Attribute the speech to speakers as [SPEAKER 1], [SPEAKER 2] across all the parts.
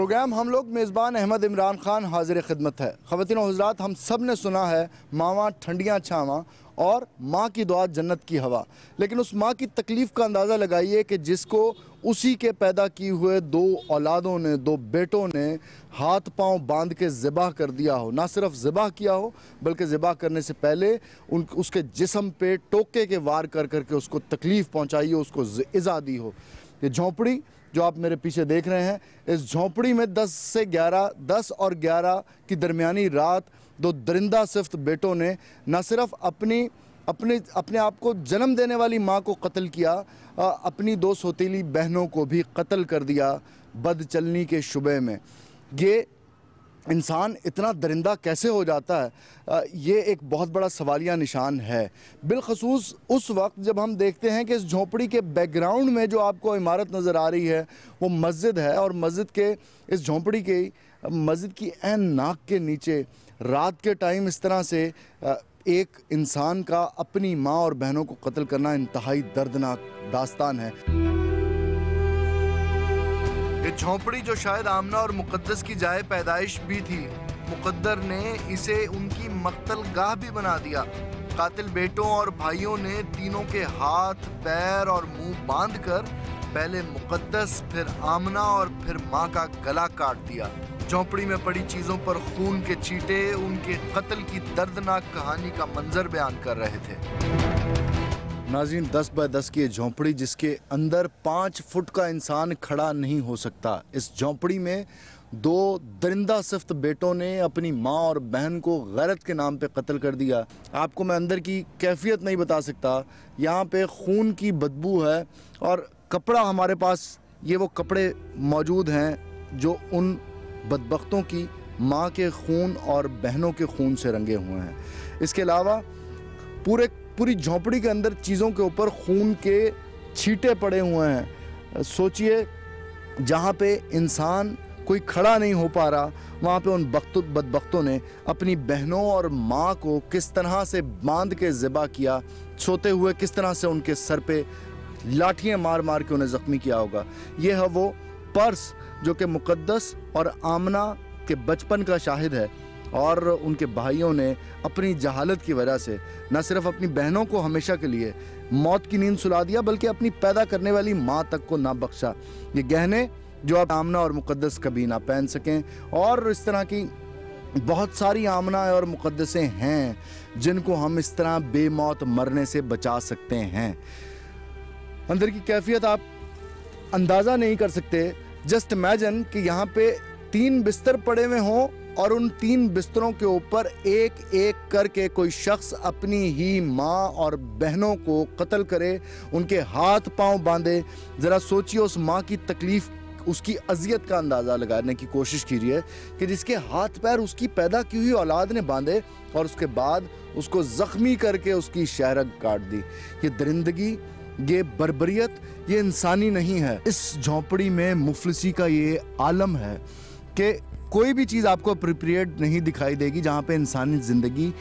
[SPEAKER 1] Programme हम लोग मेज़बान अहमद इमरान ख़ान हाजिर खिदमत है। ख़वातीन और हज़रात, हम सब ने सुना है मावां ठंडियाँ छावां और माँ की दुआ जन्नत की हवा, लेकिन उस माँ की तकलीफ़ का अंदाज़ा लगाइए कि जिसको उसी के पैदा किए हुए दो औलादों ने, दो बेटों ने हाथ पांव बांध के ज़िबाह कर दिया हो। ना सिर्फ ज़िबाह किया हो बल्कि ज़िबाह करने से पहले उसके जिस्म पे टोके के वार कर करके उसको तकलीफ़ पहुँचाई हो, उसको इज़ा दी हो। ये झोंपड़ी जो आप मेरे पीछे देख रहे हैं, इस झोंपड़ी में 10 और 11 की दरमियानी रात दो दरिंदा सिफ्त बेटों ने न सिर्फ अपने आप को जन्म देने वाली माँ को कत्ल किया, अपनी दो सौतीली बहनों को भी कत्ल कर दिया बदचलनी के शुबे में। ये इंसान इतना दरिंदा कैसे हो जाता है, ये एक बहुत बड़ा सवालिया निशान है। बिलखसूस उस वक्त जब हम देखते हैं कि इस झोंपड़ी के बैकग्राउंड में जो आपको इमारत नज़र आ रही है वो मस्जिद है, और मस्जिद के इस झोंपड़ी के मस्जिद की ऐन नाक के नीचे रात के टाइम इस तरह से एक इंसान का अपनी माँ और बहनों को कत्ल करना इंतहाई दर्दनाक दास्तान है। ये झोंपड़ी जो शायद आमना और मुकद्दस की जाए पैदाइश भी थी, मुकद्दर ने इसे उनकी मक्तल गाह भी बना दिया। कातिल बेटों और भाइयों ने तीनों के हाथ, पैर और मुंह बांधकर पहले मुकद्दस, फिर आमना और फिर माँ का गला काट दिया। झोंपड़ी में पड़ी चीजों पर खून के छींटे उनके कत्ल की दर्दनाक कहानी का मंजर बयान कर रहे थे। नाज़रीन, 10 बाय 10 की झोंपड़ी जिसके अंदर 5 फुट का इंसान खड़ा नहीं हो सकता। इस झोंपड़ी में दो दरिंदा सिफ्त बेटों ने अपनी माँ और बहन को गैरत के नाम पे कत्ल कर दिया। आपको मैं अंदर की कैफियत नहीं बता सकता। यहाँ पे खून की बदबू है और कपड़ा हमारे पास, ये वो कपड़े मौजूद हैं जो उन बदबख्तों की माँ के खून और बहनों के खून से रंगे हुए हैं। इसके अलावा पूरी झोंपड़ी के अंदर चीज़ों के ऊपर खून के छींटे पड़े हुए हैं। सोचिए, जहाँ पे इंसान कोई खड़ा नहीं हो पा रहा, वहाँ पे उन बदबख्तों ने अपनी बहनों और माँ को किस तरह से बांध के ज़िबा किया, सोते हुए किस तरह से उनके सर पे लाठियाँ मार मार के उन्हें ज़ख्मी किया होगा। ये है वो पर्स जो कि मुकद्दस और आमना के बचपन का शाहिद है, और उनके भाइयों ने अपनी जहालत की वजह से न सिर्फ अपनी बहनों को हमेशा के लिए मौत की नींद सुला दिया बल्कि अपनी पैदा करने वाली माँ तक को ना बख्शा। ये गहने जो अब आमना और मुकद्दस कभी ना पहन सकें, और इस तरह की बहुत सारी आमना और मुकद्दसें हैं जिनको हम इस तरह बेमौत मरने से बचा सकते हैं। अंदर की कैफियत आप अंदाज़ा नहीं कर सकते। जस्ट इमेजिन कि यहाँ पे 3 बिस्तर पड़े हुए हों और उन 3 बिस्तरों के ऊपर एक एक करके कोई शख्स अपनी ही माँ और बहनों को कत्ल करे, उनके हाथ पांव बांधे। ज़रा सोचिए उस माँ की तकलीफ़, उसकी अजियत का अंदाज़ा लगाने की कोशिश कीजिए कि जिसके हाथ पैर उसकी पैदा की हुई औलाद ने बांधे और उसके बाद उसको ज़ख्मी करके उसकी शहरग काट दी। ये दरिंदगी, ये बर्बरियत, ये इंसानी नहीं है। इस झोंपड़ी में मुफलिसी का ये आलम है कि कोई भी चीज़ आपको अप्रोप्रिएट नहीं दिखाई देगी जहाँ पे इंसानी ज़िंदगी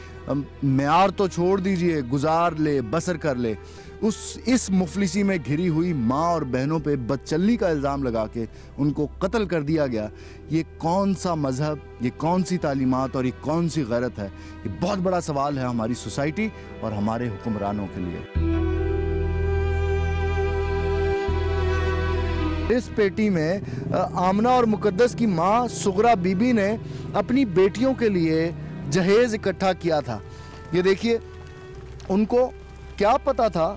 [SPEAKER 1] मेयार तो छोड़ दीजिए, गुजार ले, बसर कर ले। इस मुफलिसी में घिरी हुई माँ और बहनों पे बदचलनी का इल्ज़ाम लगा के उनको कत्ल कर दिया गया। ये कौन सा मज़हब, ये कौन सी तालीमात और ये कौन सी गैरत है? ये बहुत बड़ा सवाल है हमारी सोसाइटी और हमारे हुक्मरानों के लिए। इस पेटी में आमना और मुकद्दस की माँ सुगरा बीबी ने अपनी बेटियों के लिए जहेज इकट्ठा किया था। ये देखिए, उनको क्या पता था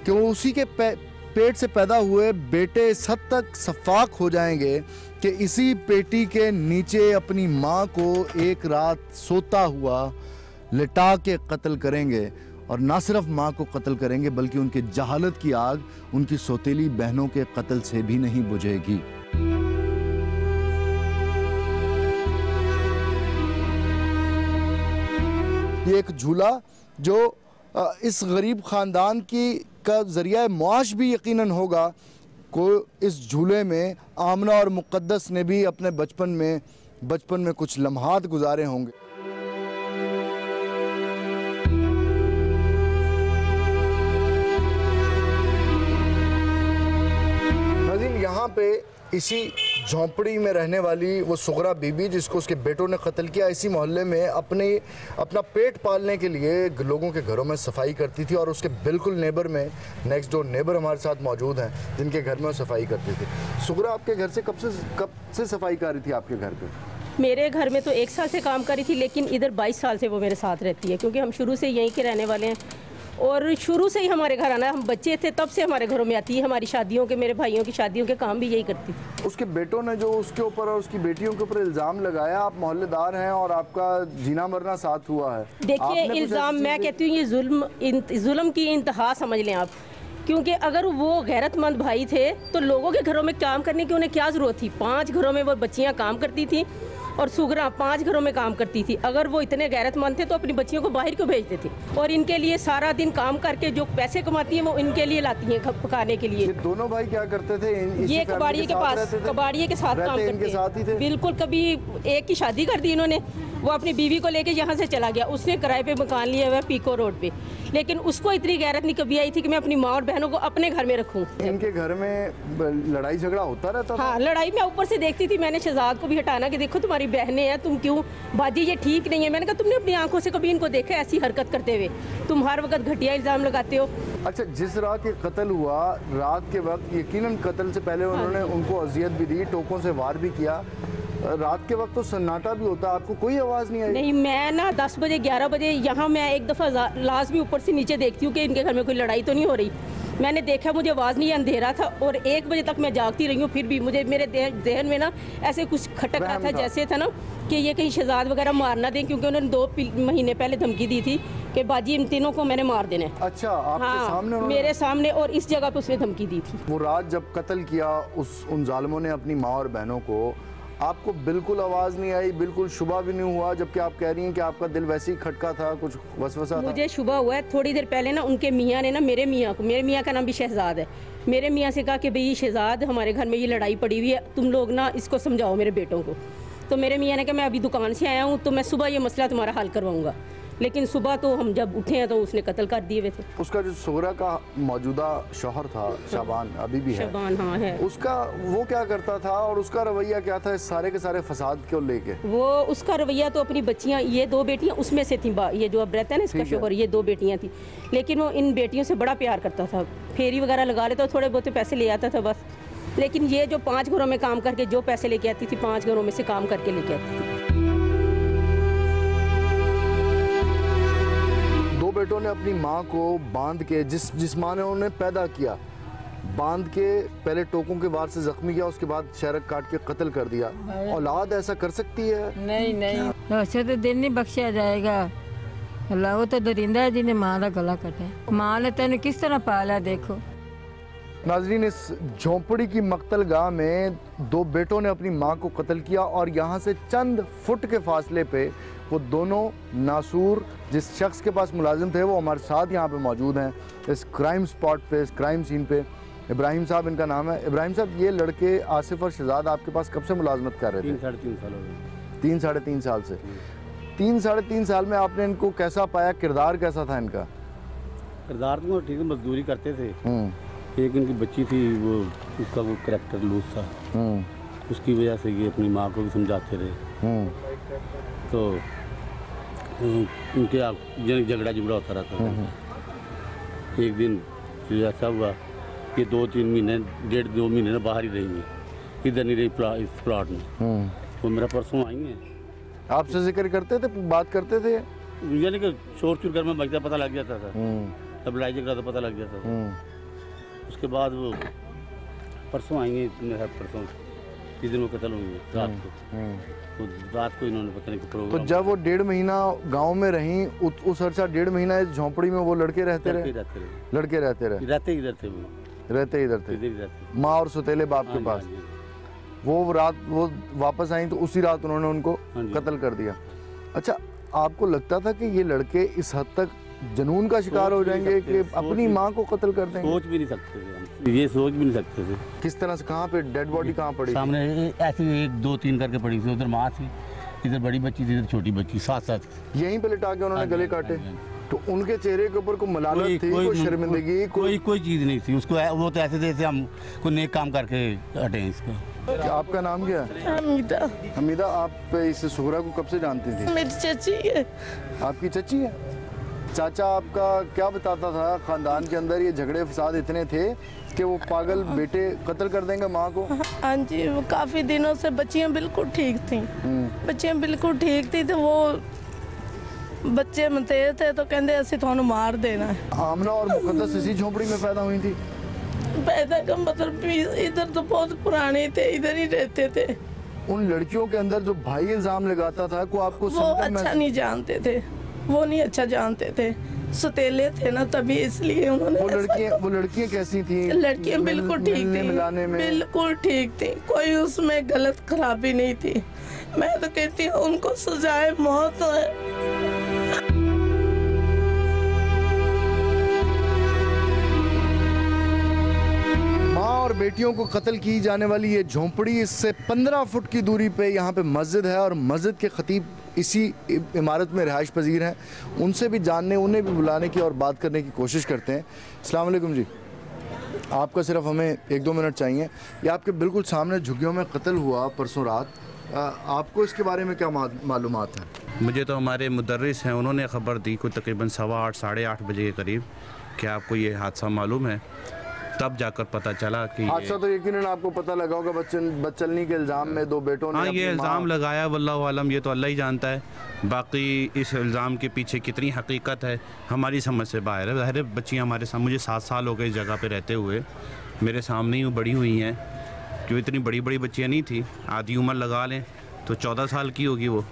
[SPEAKER 1] कि वो उसी के पेट से पैदा हुए बेटे इस हद तक सफाक हो जाएंगे कि इसी पेटी के नीचे अपनी माँ को एक रात सोता हुआ लिटा के कत्ल करेंगे, और ना सिर्फ माँ को कत्ल करेंगे बल्कि उनके जहालत की आग उनकी सौतेली बहनों के कत्ल से भी नहीं बुझेगी। ये एक झूला जो इस गरीब ख़ानदान का ज़रिया मुआश भी यकीनन होगा, को इस झूले में आमना और मुकद्दस ने भी अपने बचपन में कुछ लम्हात गुजारे होंगे। यहाँ पे इसी झोंपड़ी में रहने वाली वो सुगरा बीबी जिसको उसके बेटों ने कत्ल किया, इसी मोहल्ले में अपना पेट पालने के लिए लोगों के घरों में सफाई करती थी और उसके बिल्कुल नेबर में नेक्स्ट डोर नेबर हमारे साथ मौजूद हैं जिनके घर में वो सफाई करती थी। सुगरा, आपके घर से कब से सफाई कर रही थी आपके घर पे?
[SPEAKER 2] मेरे घर में तो 1 साल से काम कर रही थी, लेकिन इधर 22 साल से वो मेरे साथ रहती है, क्योंकि हम शुरू से यहीं के रहने वाले हैं और शुरू से ही हमारे घर आना, हम बच्चे थे तब से हमारे घरों में आती है। हमारी शादियों के, मेरे भाइयों की शादियों के काम भी यही करती थी।
[SPEAKER 1] उसके बेटों ने जो उसके ऊपर और उसकी बेटियों के ऊपर इल्ज़ाम लगाया, आप मोहल्लेदार हैं और आपका जीना मरना साथ हुआ है।
[SPEAKER 2] देखिए, इल्ज़ाम मैं कहती हूँ ये जुल्म की इंतहा समझ लें आप, क्योंकि अगर वो गैरतमंद भाई थे तो लोगों के घरों में काम करने की उन्हें क्या ज़रूरत थी? 5 घरों में वो बच्चियाँ काम करती थी और सुगरा 5 घरों में काम करती थी। अगर वो इतने गैरतमंद थे तो अपनी बच्चियों को बाहर क्यों भेजते थे? और इनके लिए सारा दिन काम करके जो पैसे कमाती हैं वो इनके लिए लाती हैं पकाने के लिए।
[SPEAKER 1] ये दोनों भाई क्या करते थे?
[SPEAKER 2] ये कबाड़िए के पास, कबाड़िए के साथ काम करते थे। बिल्कुल, कभी एक की शादी कर दी इन्होंने, वो अपनी बीवी को लेके यहाँ से चला गया, उसने किराए पे मकान लिया हुआ है पीको रोड पे, लेकिन उसको इतनी गैरत नहीं कभी आई थी कि मैं अपनी माँ और बहनों को अपने घर में रखूँ।
[SPEAKER 1] इनके घर में लड़ाई झगड़ा होता रहता था?
[SPEAKER 2] हाँ, लड़ाई मैं ऊपर से देखती थी। मैंने शहजाद को भी हटाना कि देखो तुम्हारी बहनें हैं, तुम क्यों बाजी, ये ठीक नहीं है। मैंने कहा तुमने अपनी आंखों से कभी इनको देखा ऐसी हरकत करते हुए? तुम हर वक्त घटिया इल्ज़ाम लगाते हो।
[SPEAKER 1] अच्छा, जिस रात ये कत्ल हुआ, रात के वक्त यकीनन कत्ल से पहले उन्होंने उनको अजियत भी दी, टोकों से वार भी किया। रात के वक्त तो सन्नाटा भी होता, आपको कोई आवाज़ नहीं आई?
[SPEAKER 2] नहीं, मैं ना 10 बजे 11 बजे यहाँ मैं एक दफ़ा लाश भी ऊपर से नीचे देखती हूँ कि इनके घर में कोई लड़ाई तो नहीं हो रही। मैंने देखा, मुझे आवाज़ नहीं, अंधेरा था और 1 बजे तक मैं जागती रही हूँ। फिर भी मुझे मेरे जहन में ना ऐसे कुछ खटक रहा था, जैसे था ना कि ये कहीं शहजाद वगैरह मार ना दें, क्योंकि उन्होंने 2 महीने पहले धमकी दी थी कि बाजी इन तीनों को मैंने मार देना है।
[SPEAKER 1] अच्छा, आपके सामने?
[SPEAKER 2] मेरे सामने, और इस जगह पे उसने धमकी दी थी।
[SPEAKER 1] वो रात जब कत्ल किया उन जालिमों ने अपनी माँ और बहनों को, आपको बिल्कुल आवाज़ नहीं आई, बिल्कुल शुबा भी नहीं हुआ, जबकि आप कह रही हैं कि आपका दिल वैसे ही खटका था, कुछ वसवसा था?
[SPEAKER 2] मुझे शुबा हुआ है थोड़ी देर पहले ना, उनके मियाँ ने ना मेरे मियाँ का नाम भी शहजाद है, मेरे मियाँ से कहा कि भाई शहजाद, हमारे घर में ये लड़ाई पड़ी हुई है, तुम लोग ना इसको समझाओ मेरे बेटों को। तो मेरे मियाँ ने कहा मैं अभी दुकान से आया हूँ तो मैं सुबह ये मसला तुम्हारा हल करवाऊँगा। लेकिन सुबह तो हम जब उठे हैं तो उसने कत्ल कर दिए हुए थे।
[SPEAKER 1] उसका जो सुगरा का मौजूदा शौहर था शाबान, अभी भी है?
[SPEAKER 2] शाबान, हाँ है।
[SPEAKER 1] उसका वो क्या करता था और उसका रवैया क्या था इस सारे के सारे फसाद को लेके? वो
[SPEAKER 2] उसका रवैया तो अपनी बच्चियाँ, ये 2 बेटियाँ उसमें से थी, ये जो अब रहता है ना इसका शौहर, ये 2 बेटियाँ थी, लेकिन वो इन बेटियों से बड़ा प्यार करता था। फेरी वगैरह लगा लेता, थोड़े बहुत पैसे ले आता था बस। लेकिन ये जो 5 घरों में काम करके जो पैसे लेके आती थी, 5 घरों में से काम करके लेके आती थी।
[SPEAKER 1] 2 बेटों ने अपनी माँ को बांध के, जिस माँ ने उन्हें पैदा किया, बांध के पहले टोकों के वार से जख्मी किया, उसके बाद शहरक काट के कत्ल कर दिया। औलाद ऐसा कर सकती है?
[SPEAKER 3] नहीं, ऐसा तो दिन नहीं बख्शा जाएगा। अल्लाह वो तो दरिंदा है जिन्हें माँ का गला कटा है। माँ ने तेन किस तरह पाला देखो।
[SPEAKER 1] नाजरीन, इस झोंपड़ी की मक्तल गाह में 2 बेटों ने अपनी माँ को कत्ल किया और यहाँ से चंद फुट के फासले पे वो दोनों नासूर, जिस शख्स के पास मुलाजिम थे, वो हमारे साथ यहाँ पे मौजूद हैं इस क्राइम स्पॉट पे, इस क्राइम सीन पे। इब्राहिम साहब इनका नाम है। इब्राहिम साहब, ये लड़के आसिफ और शहजाद आपके पास कब से मुलाजमत कर रहे थे?
[SPEAKER 4] 3 साल हो गए।
[SPEAKER 1] 3 साढ़े 3 साल से। 3 साढ़े 3 साल में आपने इनको कैसा पाया? किरदार कैसा था इनका?
[SPEAKER 4] किरदार तो ठीक है, मजदूरी करते थे। एक इनकी बच्ची थी, वो उसका वो करैक्टर लूज था, उसकी वजह से ये अपनी माँ को भी समझाते रहे। तो उनके झगड़ा होता रहता था। एक दिन ऐसा हुआ कि 2-3 महीने, 1.5-2 महीने ना बाहर ही रहेंगे, इधर नहीं रही इस प्लाट में। वो मेरा परसों आई हैं।
[SPEAKER 1] आपसे जिक्र करते थे, बात करते थे?
[SPEAKER 4] यानी कि शोर चूर घर में बजता पता लग जाता था, तब लड़ाई झगड़ा तो पता लग जाता था। उसके बाद वो परसों आएंगे, परसों किस दिन वो कत्ल हुई रात को। तो रात को इन्होंने पता नहीं प्रोग्राम।
[SPEAKER 1] तो जब वो 1.5 महीना गांव में रहीं, उस अर्सा 1.5 महीना इस झोंपड़ी में वो लड़के रहते रहे? लड़के रहते रहे?
[SPEAKER 4] रहते इधर थे, वो
[SPEAKER 1] रहते इधर थे, माँ और सौतेले बाप के पास। वो रात वो वापस आई तो उसी रात उन्होंने उनको कत्ल कर दिया। अच्छा, आपको लगता था कि ये लड़के इस हद तक जनून का शिकार हो जाएंगे कि अपनी माँ को कत्ल कर देंगे?
[SPEAKER 4] सोच भी नहीं सकते थे, ये सोच भी नहीं सकते थे।
[SPEAKER 1] किस तरह से? कहाँ पे डेड बॉडी कहाँ पड़ी?
[SPEAKER 4] सामने ऐसे 1-2-3 करके पड़ी थी। उधर माँ थी, इधर बड़ी बच्ची थी, इधर छोटी बच्ची, साथ
[SPEAKER 1] यहीं पे लिटा के उन्होंने गले काटे। तो उनके चेहरे के ऊपर कोई मलालत थी, कोई शर्मिंदगी?
[SPEAKER 4] कोई चीज़ नहीं थी उसको। वो तो ऐसे जैसे हम कोई नेक काम करके हटे इसको।
[SPEAKER 1] आपका नाम क्या है?
[SPEAKER 5] हमीदा।
[SPEAKER 1] हमीदा, आप इस सुगरा को कब से जानती थी?
[SPEAKER 5] मेरी चाची है।
[SPEAKER 1] आपकी चाची है? चाचा आपका क्या बताता था, खानदान के अंदर ये झगड़े फसाद इतने थे कि वो पागल बेटे कत्ल कर देंगे माँ को?
[SPEAKER 5] हाँ जी, वो काफ़ी दिनों से बच्चियाँ बिल्कुल ठीक थी, बच्चियाँ बिल्कुल ठीक थी, तो वो बच्चे मते थे तो कहते असि थानू मार देना है।
[SPEAKER 1] आमना और मुकद्दस इसी झोपड़ी में पैदा हुई थी?
[SPEAKER 5] पैदा का मतलब इधर तो बहुत पुराने थे, इधर ही रहते थे।
[SPEAKER 1] उन लड़कियों के अंदर जो भाई इल्जाम लगाता था को आपको
[SPEAKER 5] वो अच्छा नहीं जानते थे, वो नहीं अच्छा जानते थे, सतेले थे ना, तभी इसलिए उन्होंने।
[SPEAKER 1] वो लड़कियां कैसी थी?
[SPEAKER 5] लड़कियां बिल्कुल ठीक थी,
[SPEAKER 1] मिलाने में
[SPEAKER 5] बिल्कुल ठीक थी, कोई उसमें गलत खराबी नहीं थी। मैं तो कहती हूँ उनको सजाए मौत है।
[SPEAKER 1] और बेटियों को कत्ल की जाने वाली ये झोंपड़ी, इससे 15 फुट की दूरी पे यहाँ पे मस्जिद है और मस्जिद के खतीब इसी इमारत में रिहाइश पजीर हैं। उनसे भी जानने, उन्हें भी बुलाने की और बात करने की कोशिश करते हैं। अस्सलाम वालेकुम जी, आपका सिर्फ हमें 1-2 मिनट चाहिए। ये आपके बिल्कुल सामने झुग्गियों में कत्ल हुआ परसों रात, आपको इसके बारे में क्या मालूमात है?
[SPEAKER 6] मुझे तो हमारे मुदर्रिस हैं, उन्होंने ख़बर दी कोई तकरीबन 8:15 साढ़े 8 बजे के करीब कि आपको ये हादसा मालूम है। तब जाकर पता चला कि
[SPEAKER 1] हादसा तो यकीनन आपको पता लगा होगा, बदचलनी के इल्ज़ाम में 2 बेटों ने।
[SPEAKER 6] हाँ, ये इल्ज़ाम लगाया, वल्लाहु आलम, ये तो अल्लाह ही जानता है। बाकी इस इल्ज़ाम के पीछे कितनी हकीकत है हमारी समझ से बाहर है। ज़ाहिर बच्चियाँ हमारे सामने, मुझे 7 साल हो गए इस जगह पे रहते हुए, मेरे सामने ही बड़ी हुई हैं। जो इतनी बड़ी बड़ी बच्चियाँ नहीं थी, आधी उम्र लगा लें तो 14 साल की होगी वो,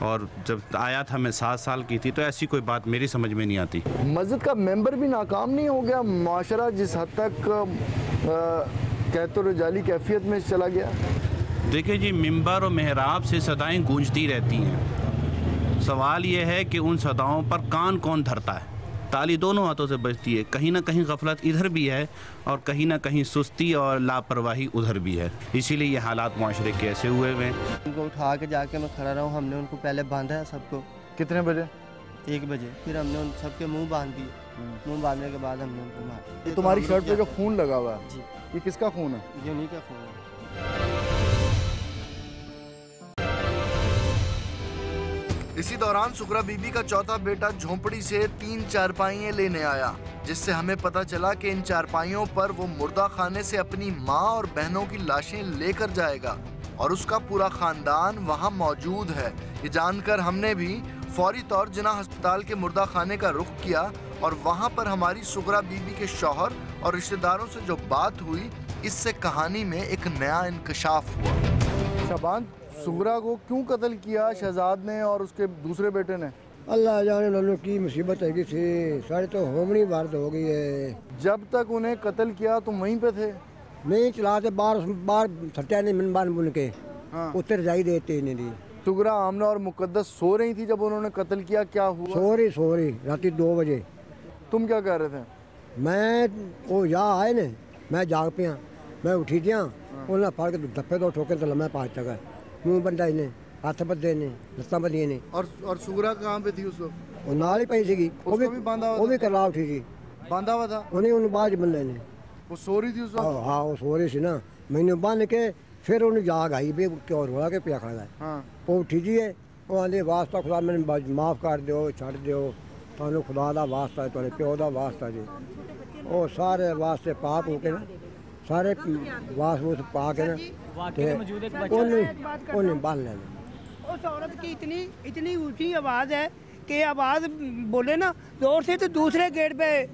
[SPEAKER 6] और जब आया था मैं 7 साल की थी। तो ऐसी कोई बात मेरी समझ में नहीं आती।
[SPEAKER 1] मस्जिद का मेंबर भी नाकाम नहीं हो गया? माशरा जिस हद तक कहतो-रजाली कैफियत में चला गया।
[SPEAKER 6] देखिए जी, मिंबर और मेहराब से सदाएं गूंजती रहती हैं। सवाल ये है कि उन सदाओं पर कान कौन धरता है। ताली दोनों हाथों से बजती है, कहीं ना कहीं गफलत इधर भी है और कहीं ना कहीं सुस्ती और लापरवाही उधर भी है। इसीलिए ये हालात माशरे के ऐसे हुए हुए हैं।
[SPEAKER 7] उनको उठा के जाके मैं खड़ा रहा हूँ, हमने उनको पहले बांधा है सबको।
[SPEAKER 1] कितने बजे?
[SPEAKER 7] 1 बजे। फिर हमने उन सबके मुंह बांध दिए, मुंह बांधने के बाद हमने उनको मारा।
[SPEAKER 1] तुम्हारी शर्ट पे जो खून लगा हुआ है,
[SPEAKER 7] जी,
[SPEAKER 1] ये किसका खून है?
[SPEAKER 7] ये उन्हीं का खून है।
[SPEAKER 1] इसी दौरान सुगरा बीबी का चौथा बेटा झोंपड़ी से 3 चारपाइयाँ लेने आया, जिससे हमें पता चला कि इन चारपाइयों पर वो मुर्दा खाने से अपनी माँ और बहनों की लाशें लेकर जाएगा और उसका पूरा खानदान वहाँ मौजूद है। ये जानकर हमने भी फौरी तौर जिना अस्पताल के मुर्दा खाने का रुख किया और वहाँ पर हमारी सुगरा बीबी के शौहर और रिश्तेदारों से जो बात हुई, इससे कहानी में एक नया इंकशाफ हुआ। शाबान, सुगरा को क्यों कत्ल किया शहजाद ने और उसके दूसरे बेटे ने?
[SPEAKER 8] अल्लाह जाने लालो की मुसीबत है थी, सारे तो होमनी बार्द हो गई है।
[SPEAKER 1] जब तक उन्हें कत्ल किया तुम वहीं पे थे?
[SPEAKER 8] नहीं, चलाते बार सट्या नहीं मन बान बुन के। हाँ। उत्तर रजाई देते नहीं दी।
[SPEAKER 1] सुगरा, आमना और मुकद्दस सो रही थी जब उन्होंने कत्ल किया, क्या हुआ?
[SPEAKER 8] सो रही रात 2 बजे।
[SPEAKER 1] तुम क्या कर रहे थे?
[SPEAKER 8] मैं वो यहाँ आए ने, मैं जाग पिया, मैं उठी दिया, उन्हें फाड़ के धप्पे 2 ठोके तो लम्बा 5 तक मुँह बंदा ने, हाथ बदे ने, लत्तां बदिए ने।
[SPEAKER 1] और सुगरा कहाँ पे थी उस वक्त?
[SPEAKER 8] वो नाल ही पई सी, वो भी करला उठी थी,
[SPEAKER 1] बांधा हुआ था
[SPEAKER 8] उन्हें बाद बंदे ने।
[SPEAKER 1] वो सो रही थी उस वक्त?
[SPEAKER 8] हाँ, वो सो रही थी ना, मैंने बांध के फिर उन्हें जाग आई भी क्यों रोला के पिया खड़ा है।
[SPEAKER 1] हाँ।
[SPEAKER 8] वो उठी जी है, वो आंदे वास्ता खुदा मैंने माफ़ कर दो, छड़ दो, तुहानू खुदा दा वास्ता है, तुहाडे प्यो दा वास्ता जी। वो सारे वास्ते पाप हो के ना, सारे वास वूस पा के ना उन्हें बांध लेना।
[SPEAKER 9] उस औरत की इतनी ऊंची आवाज़ है कि आवाज़ बोले ना जोर से तो दूसरे गेट पे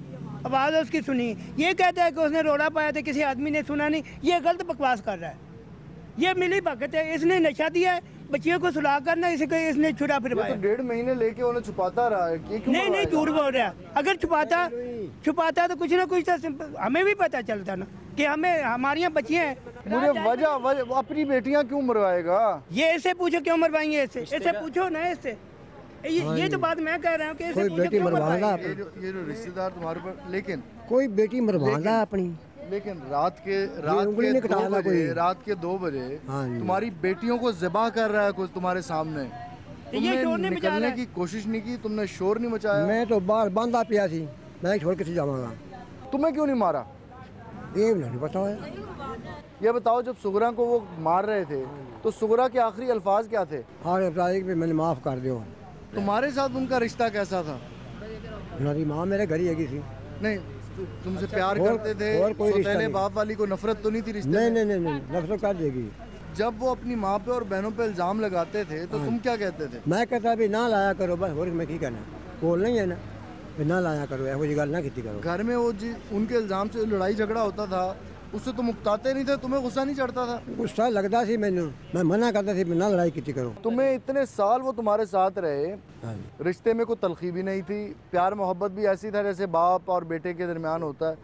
[SPEAKER 9] आवाज़ उसकी सुनी। ये कहता है कि उसने रोड़ा पाया था, किसी आदमी ने सुना नहीं। ये गलत बकवास कर रहा है, ये मिली भगत है। इसने नशा दिया है, बच्चियों को सुला करना, इसने छुड़ा फिरवाया।
[SPEAKER 1] तो 1.5 महीने लेके उन्हें छुपाता रहा है।
[SPEAKER 9] नहीं, झूठ बोल रहा है। अगर छुपाता तो कुछ ना कुछ तो हमें भी पता चलता ना कि हमें हमारी यहाँ बच्चियाँ हैं।
[SPEAKER 1] मुझे वजह अपनी बेटियाँ क्यों मरवाएगा?
[SPEAKER 9] ये इससे पूछो क्यों मरवाएंगे, इससे पूछो ना। इससे ये तो बात मैं कह रहा हूँ कि
[SPEAKER 8] कोई बेटी मरवाएगा,
[SPEAKER 1] ये जो रिश्तेदार तुम्हारे पर, लेकिन
[SPEAKER 8] कोई बेटी मरवाएगा अपनी।
[SPEAKER 1] लेकिन रात के 2 बजे तुम्हारी बेटियों को ज़िबा कर रहा है कोई तुम्हारे सामने। तुमने निकलने की कोशिश नहीं की, तुमने शोर नहीं मचाया।
[SPEAKER 8] मैं तो बाहर बांधा पिया थी, मैं छोड़ के जाऊंगा।
[SPEAKER 1] तुम्हें क्यों नहीं मारा?
[SPEAKER 8] ये नहीं पता है।
[SPEAKER 1] ये बताओ, जब सुगरा को वो मार रहे थे तो सुगरा के आखिरी अल्फाज क्या थे?
[SPEAKER 8] और बताइए कि मैंने माफ़ कर दो।
[SPEAKER 1] तुम्हारे साथ उनका रिश्ता कैसा था?
[SPEAKER 8] मेरी माँ मेरे घर ही है।
[SPEAKER 1] नहीं, तुमसे प्यार
[SPEAKER 8] और-
[SPEAKER 1] करते थे?
[SPEAKER 8] और कोई रिश्ता
[SPEAKER 1] सौतेले
[SPEAKER 8] नहीं।
[SPEAKER 1] बाप वाली को नफरत तो नहीं थी रिश्ते
[SPEAKER 8] नहीं
[SPEAKER 1] में?
[SPEAKER 8] नहीं नहीं नहीं, नफरत कर देगी।
[SPEAKER 1] जब वो अपनी माँ पे और बहनों पे इल्जाम लगाते थे तो तुम क्या कहते थे?
[SPEAKER 8] मैं कहता भी ना लाया करो बस, और मैं की कहना, बोल नहीं है ना भी ना लाया करो, ऐसी जी गल ना की करो।
[SPEAKER 1] घर में वो उनके इल्जाम से लड़ाई झगड़ा होता था, उससे तुम उकताते नहीं थे? तुम्हें गुस्सा नहीं चढ़ता था?
[SPEAKER 8] गुस्सा लगता सी मैनू, मैं मना करता सी ना लड़ाई की करो।
[SPEAKER 1] तुम्हें इतने साल वो तुम्हारे साथ रहे,
[SPEAKER 8] हाँ।
[SPEAKER 1] रिश्ते में कोई तलखी भी नहीं थी, प्यार मोहब्बत भी ऐसी था जैसे बाप और बेटे के दरमियान होता है,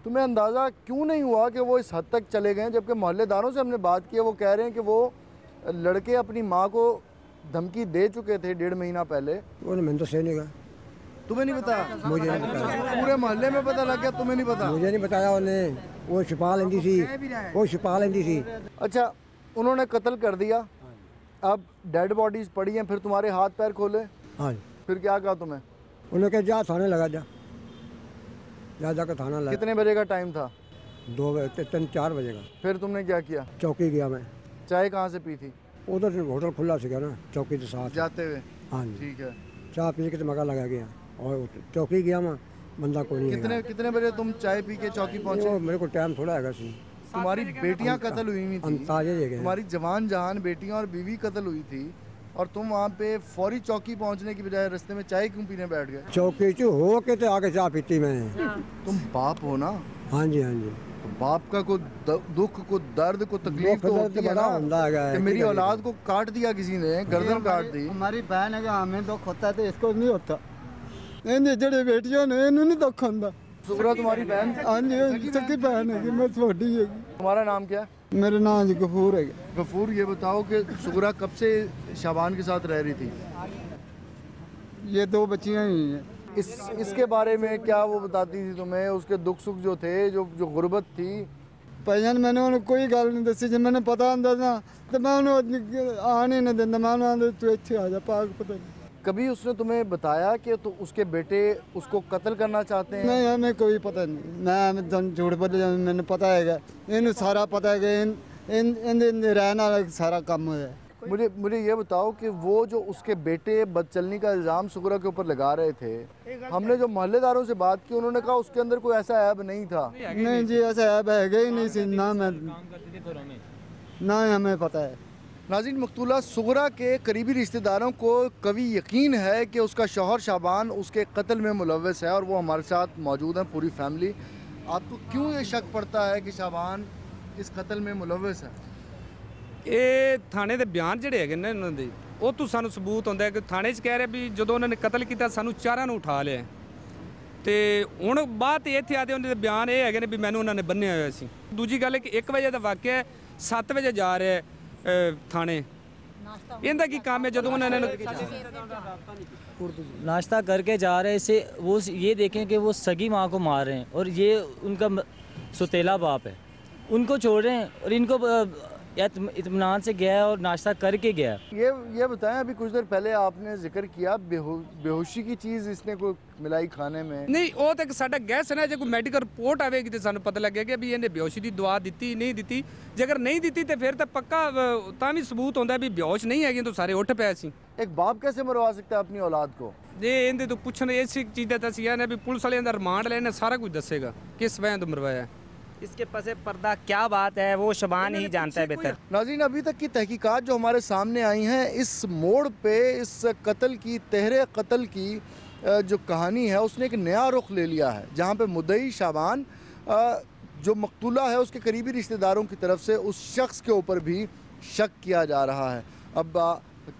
[SPEAKER 1] तुम्हें अंदाज़ा क्यों नहीं हुआ कि वो इस हद तक चले गए? जबकि मोहल्लेदारों से हमने बात की है, वो कह रहे हैं कि वो लड़के अपनी माँ को धमकी दे चुके थे 1.5 महीना पहले।
[SPEAKER 8] उन्होंने मैंने तो सही नहीं कहा।
[SPEAKER 1] तुम्हें नहीं पता?
[SPEAKER 8] मुझे नहीं बताया।
[SPEAKER 1] पूरे मोहल्ले में पता लग गया, तुम्हें नहीं पता?
[SPEAKER 8] मुझे नहीं बताया उन्हें, वो छुपा लेंदी सी, वो छुपा लेंदी सी।
[SPEAKER 1] अच्छा, उन्होंने कत्ल कर दिया, अब डेड बॉडीज पड़ी हैं, फिर तुम्हारे हाथ पैर खोले,
[SPEAKER 8] हाँ,
[SPEAKER 1] फिर क्या कहा तुम्हें?
[SPEAKER 8] उन्होंने कहा जा थाने लगा जा जाकर थाना लगा।
[SPEAKER 1] कितने बजे का टाइम था?
[SPEAKER 8] 2 बजे 3-4 बजे का।
[SPEAKER 1] फिर तुमने क्या किया?
[SPEAKER 8] चौकी गया मैं।
[SPEAKER 1] चाय कहाँ से पी थी?
[SPEAKER 8] उधर होटल खुला सीगा ना, चौकी के साथ
[SPEAKER 1] जाते हुए?
[SPEAKER 8] हाँ जी,
[SPEAKER 1] ठीक है।
[SPEAKER 8] चाय पी के तो मगा लगा गया और चौकी गया मैं, बंदा कोई नहीं है।
[SPEAKER 1] कितने बजे तुम चाय पी के चौकी पहुंचे?
[SPEAKER 8] वो मेरे को टाइम थोड़ा है सी।
[SPEAKER 1] तुम्हारी बेटियां कत्ल हुई हुई थी,
[SPEAKER 8] अंताजे जगह
[SPEAKER 1] तुम्हारी जवान जहान बेटियां और बीवी कत्ल हुई थी, और तुम वहाँ पे फौरी चौकी पहुँचने की बजाय रास्ते में चाय क्यों पीने बैठ गए?
[SPEAKER 8] चौकी चो हो के तो आके चाय पीती मैं।
[SPEAKER 1] तुम बाप हो ना?
[SPEAKER 8] हाँ जी हाँ जी।
[SPEAKER 1] तो बाप का को दुख को दर्द को तकलीफ तो होती है ना कि मेरी औलाद को काट दिया किसी ने, गर्दन काट दी।
[SPEAKER 10] हमारी बहन है कि हमें दुख होता है तो इसको नहीं होता। इन जड़े बेटियों ने इन्हों नहीं दुख होता।
[SPEAKER 1] सुगरा तुम्हारी बहन?
[SPEAKER 10] हाँ जी, सगी बहन है, मैं छोटी है।
[SPEAKER 1] तुम्हारा नाम क्या है?
[SPEAKER 10] मेरा नाम जी गफूर है।
[SPEAKER 1] गफूर, ये बताओ कि सुगरा कब से शाबान के साथ रह रही थी?
[SPEAKER 10] ये 2 बच्चियां ही हैं।
[SPEAKER 1] इसके बारे में क्या वो बताती थी तुम्हें, उसके दुख सुख जो थे, जो गुर्बत थी?
[SPEAKER 10] भाईजान मैंने उन्हें कोई गल नहीं दसी, जब मैंने पता होंदा ना तो मैं उन्हें आने नहीं देता, मैं उन्हें तू इत्थे आ जा, पाक पता नहीं।
[SPEAKER 1] कभी उसने तुम्हें बताया कि तो उसके बेटे उसको कत्ल करना चाहते हैं?
[SPEAKER 10] नहीं, हमें कोई पता नहीं। मैं झूठ बोले, मैंने पता है, इन सारा पता है कि इन रहने वाला सारा काम है।
[SPEAKER 1] मुझे ये बताओ कि वो जो उसके बेटे बदचलनी का इल्ज़ाम सुगरा के ऊपर लगा रहे थे, हमने जो मोहल्लेदारों से बात की उन्होंने कहा उसके अंदर कोई ऐसा ऐब नहीं था।
[SPEAKER 10] नहीं जी, ऐसा ऐब है ही नहीं सी, ना मैं ना हमें पता है।
[SPEAKER 1] नाज़रीन, मकतूला सुगरा के करीबी रिश्तेदारों को कभी यकीन है कि उसका शौहर शाबान उसके कत्ल में मुलव्वस है और वो हमारे साथ मौजूद हैं, पूरी फैमिली। आपको क्यों ये शक पड़ता है कि शाबान इस कत्ल में मुलव्वस है?
[SPEAKER 11] ਇਹ ਥਾਣੇ ਦੇ ਬਿਆਨ ਜਿਹੜੇ ਹੈਗੇ ਨੇ ਇਹਨਾਂ ਦੇ, ਉਹ ਤੋਂ ਸਾਨੂੰ ਸਬੂਤ ਹੁੰਦਾ ਹੈ ਕਿ ਥਾਣੇ 'ਚ ਕਹਿ ਰਹੇ ਵੀ ਜਦੋਂ ਉਹਨਾਂ ਨੇ ਕਤਲ ਕੀਤਾ ਸਾਨੂੰ ਚਾਰਾਂ ਨੂੰ ਉਠਾ ਲਿਆ, ਤੇ ਹੁਣ ਬਾਅਦ ਇੱਥੇ ਆਦੇ ਉਹਨਾਂ ਦੇ ਬਿਆਨ ਇਹ ਹੈਗੇ ਨੇ ਵੀ ਮੈਨੂੰ ਉਹਨਾਂ ਨੇ ਬੰਨਿਆ ਹੋਇਆ ਸੀ। ਦੂਜੀ ਗੱਲ ਹੈ ਕਿ 1 ਵਜੇ ਦਾ ਵਾਕਿਆ ਹੈ, 7 ਵਜੇ ਜਾ ਰਿਹਾ ਥਾਣੇ, ਇਹਦਾ ਕੀ ਕੰਮ ਹੈ? ਜਦੋਂ ਉਹਨਾਂ ਨੇ
[SPEAKER 12] नाश्ता करके जा रहे से वो ये देखें कि वो सगी माँ को मार रहे हैं और ये उनका सौतेला बाप है, उनको छोड़ रहे हैं और इनको इत्मीनान से गया है और नाश्ता करके गया।
[SPEAKER 1] ये बताएं, अभी कुछ देर पहले आपने जिक्र किया बेहोशी की चीज़ इसने कोई मिलाई खाने में?
[SPEAKER 11] नहीं, ਉਹ ਤਾਂ ਸਾਡਾ ਗੈਸ ਹੈ ਨਾ, ਜੇ ਕੋਈ ਮੈਡੀਕਲ ਰਿਪੋर्ट ਆਵੇਗੀ ਤੇ ਸਾਨੂੰ ਪਤਾ ਲੱਗੇਗਾ ਵੀ ਇਹਨੇ ਬੇਹੋਸ਼ੀ ਦੀ ਦਵਾ ਦਿੱਤੀ ਨਹੀਂ ਦਿੱਤੀ। ਜੇਕਰ ਨਹੀਂ ਦਿੱਤੀ ਤੇ ਫਿਰ ਤਾਂ ਪੱਕਾ ਤਾਂ ਵੀ ਸਬੂਤ ਹੁੰਦਾ ਵੀ ਬੇਹੋਸ਼ ਨਹੀਂ ਹੈਗੀ ਤਾਂ ਸਾਰੇ ਉੱਠ ਪਏ ਸੀ।
[SPEAKER 1] एक बाप कैसे मरवा सकता है अपनी औलाद को?
[SPEAKER 11] ਜੇ ਇਹਦੇ ਤੋਂ ਪੁੱਛਣ ਇਸ ਚੀਜ਼ ਦਾ ਤਾਂ ਸੀ ਨਾ ਵੀ ਪੁਲਿਸ ਵਾਲਿਆਂ ਦਾ ਰਿਮਾਂਡ ਲੈਣਾ, ਸਾਰਾ ਕੁਝ ਦੱਸੇਗਾ ਕਿਸ ਵਜ੍ਹਾ ਤੋਂ ਮਰਵਾਇਆ।
[SPEAKER 13] इसके पसे पर्दा क्या बात है वो शबान ही जानता है बेहतर।
[SPEAKER 1] नाज़रीन, अभी तक की तहकीकात जो हमारे सामने आई हैं, इस मोड़ पे इस कत्ल की, तहरे कत्ल की जो कहानी है उसने एक नया रुख ले लिया है, जहाँ पे मुद्दई शाबान जो मकतूला है उसके करीबी रिश्तेदारों की तरफ से उस शख्स के ऊपर भी शक किया जा रहा है। अब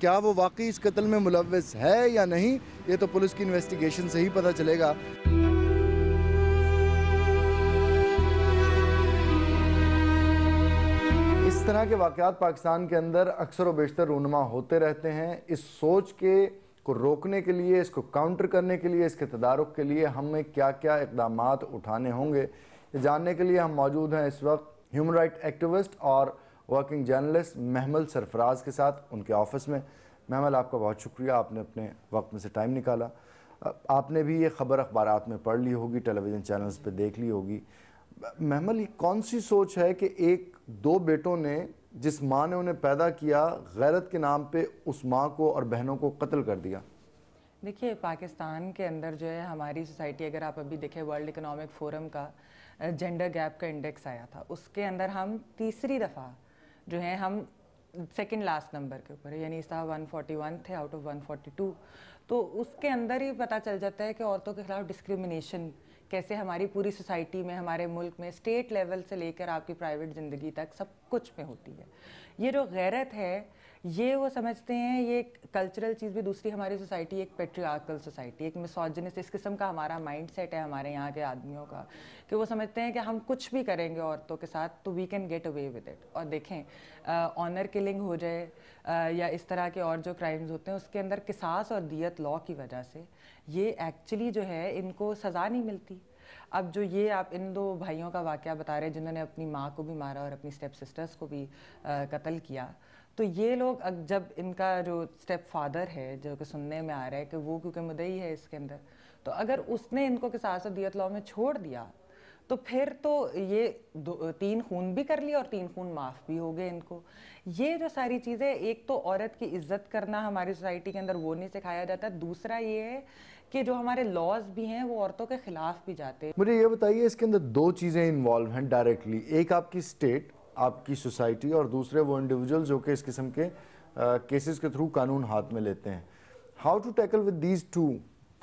[SPEAKER 1] क्या वो वाकई इस कत्ल में मुलव्वस है या नहीं, ये तो पुलिस की इन्वेस्टिगेशन से ही पता चलेगा। इस तरह के वाक़यात पाकिस्तान के अंदर अक्सर व बेशतर रूनुमा होते रहते हैं। इस सोच के को रोकने के लिए, इसको काउंटर करने के लिए, इसके तदारुक के लिए हमें क्या क्या इक़दामात उठाने होंगे, ये जानने के लिए हम मौजूद हैं इस वक्त ह्यूमन राइट एक्टिविस्ट और वर्किंग जर्नलिस्ट महमल सरफराज के साथ उनके ऑफिस में। महमल, आपका बहुत शुक्रिया, आपने अपने वक्त में से टाइम निकाला। आपने भी ये ख़बर अखबारात में पढ़ ली होगी, टेलीविज़न चैनल्स पे देख ली होगी। महमल, ये कौन सी सोच है कि एक दो बेटों ने, जिस माँ ने उन्हें पैदा किया, गैरत के नाम पे उस माँ को और बहनों को कत्ल कर दिया?
[SPEAKER 14] देखिए, पाकिस्तान के अंदर जो है हमारी सोसाइटी, अगर आप अभी देखें वर्ल्ड इकोनॉमिक फोरम का जेंडर गैप का इंडेक्स आया था, उसके अंदर हम तीसरी दफ़ा जो है हम सेकंड लास्ट नंबर के ऊपर, यानी इस तरह 141 थे आउट ऑफ 142। तो उसके अंदर ही पता चल जाता है कि औरतों के खिलाफ डिस्क्रिमिनेशन कैसे हमारी पूरी सोसाइटी में, हमारे मुल्क में, स्टेट लेवल से लेकर आपकी प्राइवेट ज़िंदगी तक सब कुछ में होती है। ये जो गैरत है, ये वो समझते हैं ये एक कल्चरल चीज़ भी। दूसरी, हमारी सोसाइटी एक पेट्रियार्कल सोसाइटी, एक मिसोजिनिस्ट इस किस्म का हमारा माइंड सेट है हमारे यहाँ के आदमियों का, कि वो समझते हैं कि हम कुछ भी करेंगे औरतों के साथ तो we can get away with it. और देखें, ऑनर किलिंग हो जाए या इस तरह के और जो क्राइम्स होते हैं, उसके अंदर किसास और दियत लॉ की वजह से ये एक्चुअली जो है इनको सज़ा नहीं मिलती। अब जो ये आप इन दो भाइयों का वाक़या बता रहे हैं जिन्होंने अपनी माँ को भी मारा और अपनी स्टेप सिस्टर्स को भी कत्ल किया, तो ये लोग जब इनका जो स्टेप फादर है, जो कि सुनने में आ रहा है कि वो क्योंकि मुद्दई है इसके अंदर, तो अगर उसने इनको किसास और दियत लॉ में छोड़ दिया तो फिर तो ये 3 खून भी कर लिया और 3 खून माफ़ भी हो गए इनको। ये जो सारी चीज़ें, एक तो औरत की इज्जत करना हमारी सोसाइटी के अंदर वो नहीं सिखाया जाता, दूसरा ये है कि जो हमारे लॉज भी हैं वो औरतों के खिलाफ भी जाते हैं।
[SPEAKER 1] मुझे ये बताइए, इसके अंदर 2 चीज़ें इन्वॉल्व हैं डायरेक्टली, एक आपकी स्टेट, आपकी सोसाइटी, और दूसरे वो इंडिविजुअल जो कि इस किस्म के केसेस के थ्रू कानून हाथ में लेते हैं। How to tackle with these 2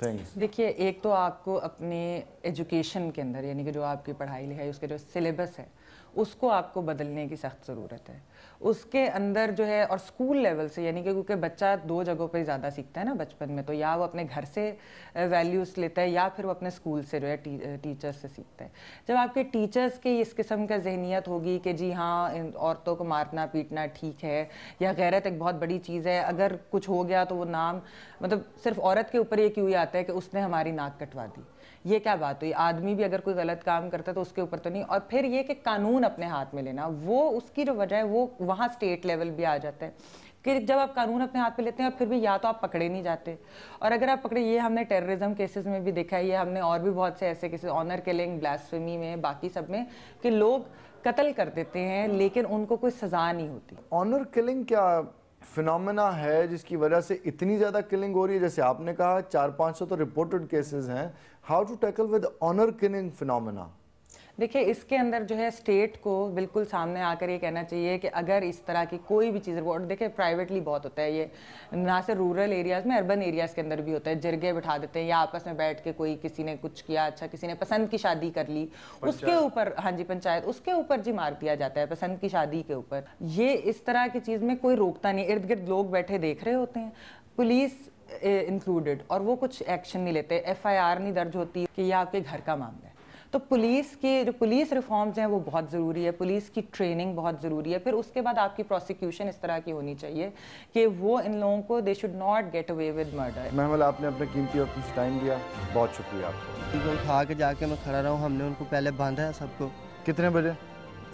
[SPEAKER 1] things?
[SPEAKER 14] देखिए, एक तो आपको अपने एजुकेशन के अंदर, यानी कि जो आपकी पढ़ाई लिखाई उसके जो सिलेबस है उसको आपको बदलने की सख्त ज़रूरत है। उसके अंदर जो है, और स्कूल लेवल से, यानी कि क्योंकि बच्चा 2 जगहों पे ज़्यादा सीखता है ना बचपन में, तो या वो अपने घर से वैल्यूज़ लेता है या फिर वो अपने स्कूल से जो है टीचर्स से सीखता है। जब आपके टीचर्स की इस किस्म का जहनीत होगी कि जी हाँ, औरतों को मारना पीटना ठीक है, या गैरत एक बहुत बड़ी चीज़ है, अगर कुछ हो गया तो वो नाम, मतलब सिर्फ औरत के ऊपर ये क्यों आता है कि उसने हमारी नाक कटवा दी, ये क्या बात हुई? आदमी भी अगर कोई गलत काम करता है तो उसके ऊपर तो नहीं। और फिर ये कि कानून अपने हाथ में लेना, वो उसकी जो वजह है वो वहाँ स्टेट लेवल भी आ जाता है कि जब आप कानून अपने हाथ में लेते हैं और फिर भी या तो आप पकड़े नहीं जाते, और अगर आप पकड़े, ये हमने टेररिज्म केसेस में भी देखा है, ये हमने और भी बहुत से ऐसे केसेस, ऑनर किलिंग, ब्लास्फेमी में, बाकी सब में, कि लोग कत्ल कर देते हैं लेकिन उनको कोई सज़ा नहीं होती।
[SPEAKER 1] ऑनर किलिंग क्या फिनोमेना है जिसकी वजह से इतनी ज़्यादा किलिंग हो रही है? जैसे आपने कहा 400-500 तो रिपोर्टेड केसेस हैं। How to tackle with honour killing phenomena?
[SPEAKER 14] देखिए, इसके अंदर जो है स्टेट को बिल्कुल सामने आकर ये कहना चाहिए कि अगर इस तरह की कोई भी चीज़, और देखिए प्राइवेटली बहुत होता है ये, ना सिर्फ रूरल एरियाज़ में, अर्बन एरियाज़ के अंदर भी होता है, जिरगे बिठा देते हैं या आपस में बैठ के कोई, किसी ने कुछ किया, अच्छा किसी ने पसंद की शादी कर ली, उसके ऊपर, हाँ जी पंचायत, उसके ऊपर जी मार दिया जाता है पसंद की शादी के ऊपर। ये इस तरह की चीज़ में कोई रोकता नहीं, इर्द गिर्द लोग बैठे देख रहे होते हैं, पुलिस इंक्लूडेड, और वो कुछ एक्शन नहीं लेते, FIR नहीं दर्ज होती कि यह आपके घर का मामला है। तो पुलिस के जो पुलिस रिफॉर्म्स हैं वो बहुत ज़रूरी है, पुलिस की ट्रेनिंग बहुत ज़रूरी है, फिर उसके बाद आपकी प्रोसिक्यूशन इस तरह की होनी चाहिए कि वो इन लोगों को, they should not get away with murder.
[SPEAKER 1] महमल, आपने अपने कीमती वक्त टाइम दिया, बहुत शुक्रिया आपका।
[SPEAKER 7] उनको उठा के जाके मैं खड़ा रहा हूँ, हमने उनको पहले बांधा है सबको।
[SPEAKER 1] कितने बजे?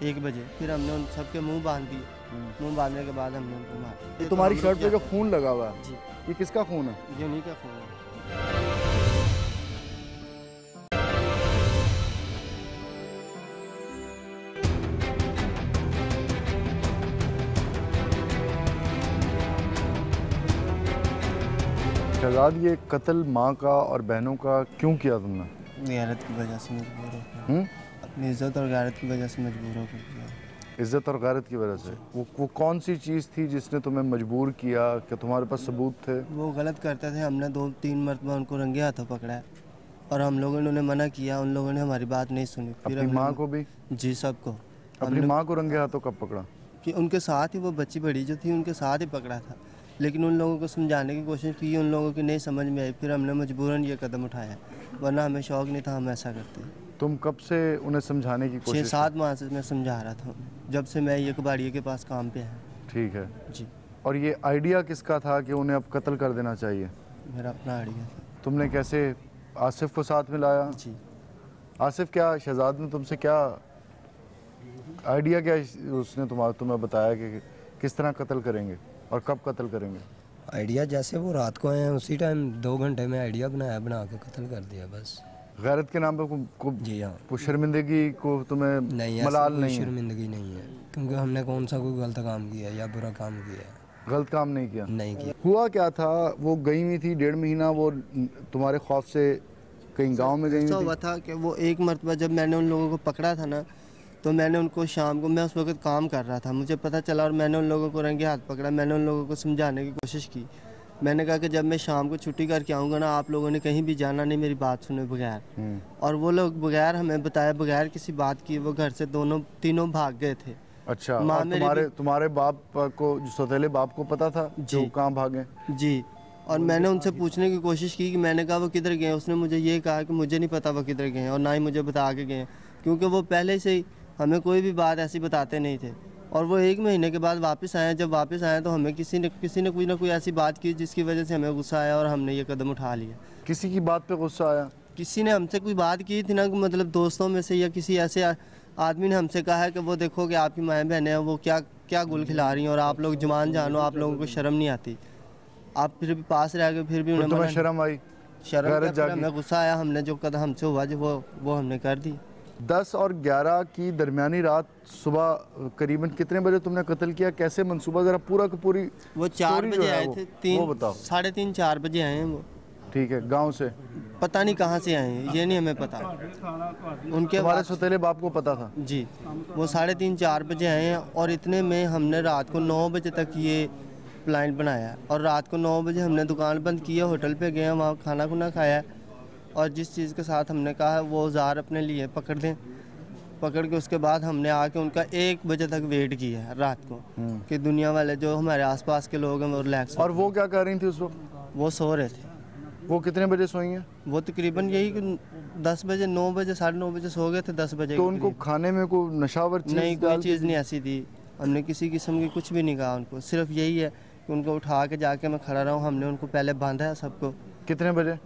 [SPEAKER 7] 1 बजे। फिर हमने उन सबके मुँह बांध दिए, मुँह बांधने के बाद हमने उनको मारा।
[SPEAKER 1] तुम्हारी शर्ट पे जो खून लगा हुआ है जी, ये किसका खून है?
[SPEAKER 7] ये उन्हीं का खून है।
[SPEAKER 1] शहजाद, ये कत्ल माँ का और बहनों का क्यों किया तुमने?
[SPEAKER 7] गैरत की वजह से मजबूर हो, अपनी इज्जत और गैरत की वजह से मजबूर हो किया।
[SPEAKER 1] इज्जत और गैरत की वजह से? वो कौन सी चीज़ थी जिसने तुम्हें मजबूर किया? कि तुम्हारे पास सबूत थे?
[SPEAKER 7] वो गलत करते थे, हमने 2-3 मरतबा उनको रंगे हाथों पकड़ा है और हम लोगों ने उन्हें मना किया, उन लोगों ने हमारी बात नहीं सुनी। फिर
[SPEAKER 1] अपनी माँ को भी?
[SPEAKER 7] जी, सबको।
[SPEAKER 1] अपनी माँ को रंगे हाथों कब पकड़ा?
[SPEAKER 7] कि उनके साथ ही, वो बच्ची बड़ी जो थी उनके साथ ही पकड़ा था, लेकिन उन लोगों को समझाने की कोशिश की, उन लोगों की नहीं समझ में आई, फिर हमने मजबूरन ये कदम उठाया, वरना हमें शौक़ नहीं था हम ऐसा करते।
[SPEAKER 1] तुम कब से उन्हें समझाने की कोशिश?
[SPEAKER 7] 6-7 माह से मैं समझा रहा था, जब से मैं ये कबाड़िए के पास काम पे है।
[SPEAKER 1] ठीक है
[SPEAKER 7] जी।
[SPEAKER 1] और ये आइडिया किसका था कि उन्हें अब कत्ल कर देना चाहिए?
[SPEAKER 7] मेरा अपना आइडिया था।
[SPEAKER 1] तुमने कैसे आसिफ को साथ में लाया?
[SPEAKER 7] जी।
[SPEAKER 1] आसिफ, क्या शहजाद ने तुमसे क्या आइडिया, क्या उसने तुम्हें बताया कि किस तरह कत्ल करेंगे और कब कत्ल करेंगे?
[SPEAKER 15] आइडिया जैसे वो रात को आए हैं उसी टाइम 2 घंटे में आइडिया बनाया, बना के कत्ल कर दिया बस। गैरत के नाम पे
[SPEAKER 7] जी हाँ,
[SPEAKER 15] को शर्मिंदगी को तुम्हें
[SPEAKER 7] नहीं,
[SPEAKER 15] मलाल
[SPEAKER 7] कोई
[SPEAKER 15] नहीं है?
[SPEAKER 7] शर्मिंदगी नहीं है, क्योंकि हमने कौन सा कोई गलत काम किया है या बुरा काम किया है?
[SPEAKER 15] गलत काम नहीं किया।
[SPEAKER 7] नहीं किया।
[SPEAKER 15] हुआ क्या था, वो गई हुई थी 1.5 महीना, वो तुम्हारे खौफ से कहीं गांव में गई
[SPEAKER 7] ऐसा
[SPEAKER 15] हुई
[SPEAKER 7] हुआ
[SPEAKER 15] थी?
[SPEAKER 7] था कि वो एक मरतबा जब मैंने उन लोगों को पकड़ा था ना, तो मैंने उनको शाम को, मैं उस वक्त काम कर रहा था, मुझे पता चला और मैंने उन लोगों को रंगे हाथ पकड़ा। मैंने उन लोगों को समझाने की कोशिश की। मैंने कहा कि जब मैं शाम को छुट्टी करके आऊँगा ना, आप लोगों ने कहीं भी जाना नहीं मेरी बात सुने बगैर। और वो लोग बगैर हमें बताए, बगैर किसी बात की, वो घर से तीनों भाग गए थे।
[SPEAKER 15] अच्छा,
[SPEAKER 7] माँ
[SPEAKER 15] और
[SPEAKER 7] मेरी
[SPEAKER 15] तुम्हारे बाप को, जो सौतेले बाप को पता था जो कहाँ भागे?
[SPEAKER 7] जी, और मैंने उनसे पूछने की कोशिश की कि मैंने कहा वो किधर गए, उसने मुझे ये कहा कि मुझे नहीं पता वो किधर गए और ना ही मुझे बता के गए, क्योंकि वो पहले से ही हमें कोई भी बात ऐसी बताते नहीं थे। और वो 1 महीने के बाद वापस आए। जब वापस आए तो हमें किसी ने कोई ना कोई ऐसी बात की जिसकी वजह से हमें गुस्सा आया और हमने ये कदम उठा लिया।
[SPEAKER 15] किसी की बात पे गुस्सा आया?
[SPEAKER 7] किसी ने हमसे कोई बात की थी ना, मतलब दोस्तों में से या किसी ऐसे आदमी ने हमसे कहा है कि वो देखो कि आपकी माएँ बहनें हैं, वो क्या गुल खिला रही हैं और आप लोग जवान जानो, आप लोगों को शर्म नहीं आती। आप फिर भी पास रह गए, फिर भी उन्हें
[SPEAKER 15] तुम्हें शर्म आई?
[SPEAKER 7] हमें गुस्सा आया, हमने जो कदम हमसे हुआ जो वो हमने कर दी।
[SPEAKER 15] 10 और 11 की दरमियानी रात सुबह करीबन कितने बजे तुमने कत्ल किया? कैसे मंसूबा, जरा पूरा की पूरी
[SPEAKER 7] वो 4 बजे आए थे,
[SPEAKER 15] वो बताओ।
[SPEAKER 7] 3:30-4 बजे आए हैं वो।
[SPEAKER 15] ठीक है, गांव से?
[SPEAKER 7] पता नहीं कहाँ से आए हैं, ये नहीं हमें पता। उनके
[SPEAKER 15] हमारे सौतेले बाप को पता था?
[SPEAKER 7] जी, वो 3:30-4 बजे आए हैं और इतने में हमने रात को 9 बजे तक ये प्लान बनाया और रात को 9 बजे हमने दुकान बंद किया, होटल पे गए, वहाँ खाना खुना खाया और जिस चीज़ के साथ हमने कहा वो औजार अपने लिए पकड़ दें, पकड़ के उसके बाद हमने आके उनका 1 बजे तक वेट किया है रात को कि दुनिया वाले जो हमारे आसपास के लोग हैं वो रिलैक्स।
[SPEAKER 15] और वो क्या कर रही थी उस वक्त?
[SPEAKER 7] वो सो रहे थे।
[SPEAKER 15] वो कितने बजे सोई हैं?
[SPEAKER 7] वो तकरीबन यही 10 बजे, 9 बजे, 9:30 बजे सो गए थे। 10 बजे
[SPEAKER 15] तो उनको खाने में कोई नशावर चीज़?
[SPEAKER 7] नहीं, कोई चीज़ नहीं ऐसी थी, हमने किसी किस्म की कुछ भी नहीं कहा उनको। सिर्फ यही है कि उनको उठा के जाके मैं खड़ा रहा हूँ। हमने उनको पहले बांधा है सबको।
[SPEAKER 15] कितने बजे?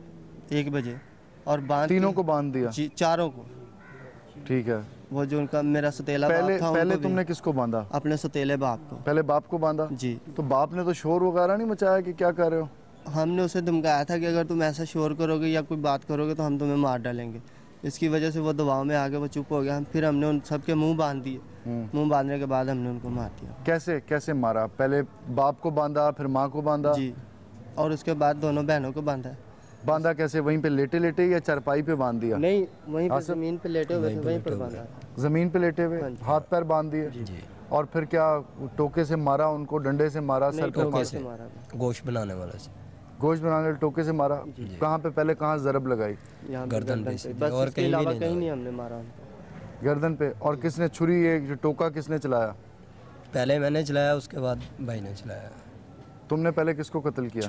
[SPEAKER 7] 1 बजे। और
[SPEAKER 15] तीनों को बांध दिया?
[SPEAKER 7] जी, चारों को।
[SPEAKER 15] ठीक है।
[SPEAKER 7] वो जो उनका मेरा सौतेला बाप था,
[SPEAKER 15] पहले तुमने किसको बांधा?
[SPEAKER 7] अपने सौतेले बाप को।
[SPEAKER 15] पहले बाप को बांधा?
[SPEAKER 7] जी।
[SPEAKER 15] तो बाप ने तो शोर वगैरह नहीं मचाया कि क्या कर रहे हो?
[SPEAKER 7] हमने उसे धमकाया था कि अगर तुम ऐसा शोर करोगे या कोई बात करोगे तो हम तुम्हें मार डालेंगे। इसकी वजह से वो दबाव में आके वो चुप हो गया। फिर हमने उन सबके मुंह बांध दिए। मुंह बांधने के बाद हमने उनको मार दिया।
[SPEAKER 15] कैसे मारा? पहले बाप को बांधा, फिर माँ को बांधा?
[SPEAKER 7] जी, और उसके बाद दोनों बहनों को बांधा।
[SPEAKER 15] बांधा कैसे? वहीं पे लेटे या चारपाई पे बांध दिया?
[SPEAKER 7] नहीं, वहीं पे ज़मीन पे लेटे हुए थे, वहीं पर बांधा।
[SPEAKER 15] ज़मीन पे लेटे हुए, हाथ पैर बांध दिए? और फिर क्या टोके से मारा उनको, डंडे से मारा, सर
[SPEAKER 7] टोके से मारा? गोश्त बनाने वाला से।
[SPEAKER 15] गोश्त बनाने वाले टोके से मारा? कहाँ पे? पहले कहाँ ज़रब लगाई?
[SPEAKER 7] गर्दन पे, बस और कहीं नहीं हमने मारा उनको।
[SPEAKER 15] गर्दन पे। और किसने छुरी, ये टोका किसने चलाया?
[SPEAKER 7] पहले मैंने चलाया, उसके बाद भाई ने चलाया।
[SPEAKER 15] तुमने पहले किसको कत्ल किया?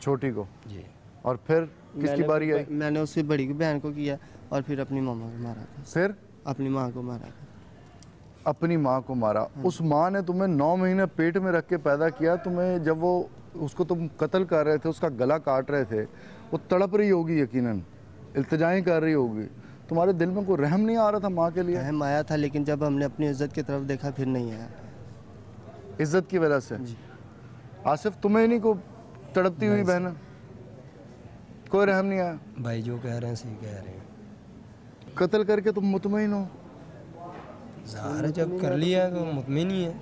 [SPEAKER 15] छोटी को।
[SPEAKER 7] जी।
[SPEAKER 15] और फिर किसकी बारी आई?
[SPEAKER 7] मैंने उससे बड़ी बहन को किया और फिर अपनी मामा को मारा।
[SPEAKER 15] फिर
[SPEAKER 7] अपनी माँ को मारा।
[SPEAKER 15] अपनी माँ को मारा? उस माँ ने तुम्हें 9 महीने पेट में रख के पैदा किया। तुम्हें जब वो उसको तुम कत्ल कर रहे थे, उसका गला काट रहे थे, वो तड़प रही होगी, यकीनन इल्तिजाएं कर रही होगी। तुम्हारे दिल में कोई रहम नहीं आ रहा था माँ के लिए?
[SPEAKER 7] रहम आया था, लेकिन जब हमने अपनी इज्जत की तरफ देखा फिर नहीं आया।
[SPEAKER 15] इज्जत की वजह से? आसिफ, तुम्हें नहीं को तड़पती हुई बहन? कोई रहम नहीं आया?
[SPEAKER 7] भाई जो कह रहे हैं सही कह रहे हैं।
[SPEAKER 15] कत्ल करके तुम मुतमईन हो?
[SPEAKER 7] ज़ाहिर है, जब कर लिया तो मुतमईन ही है।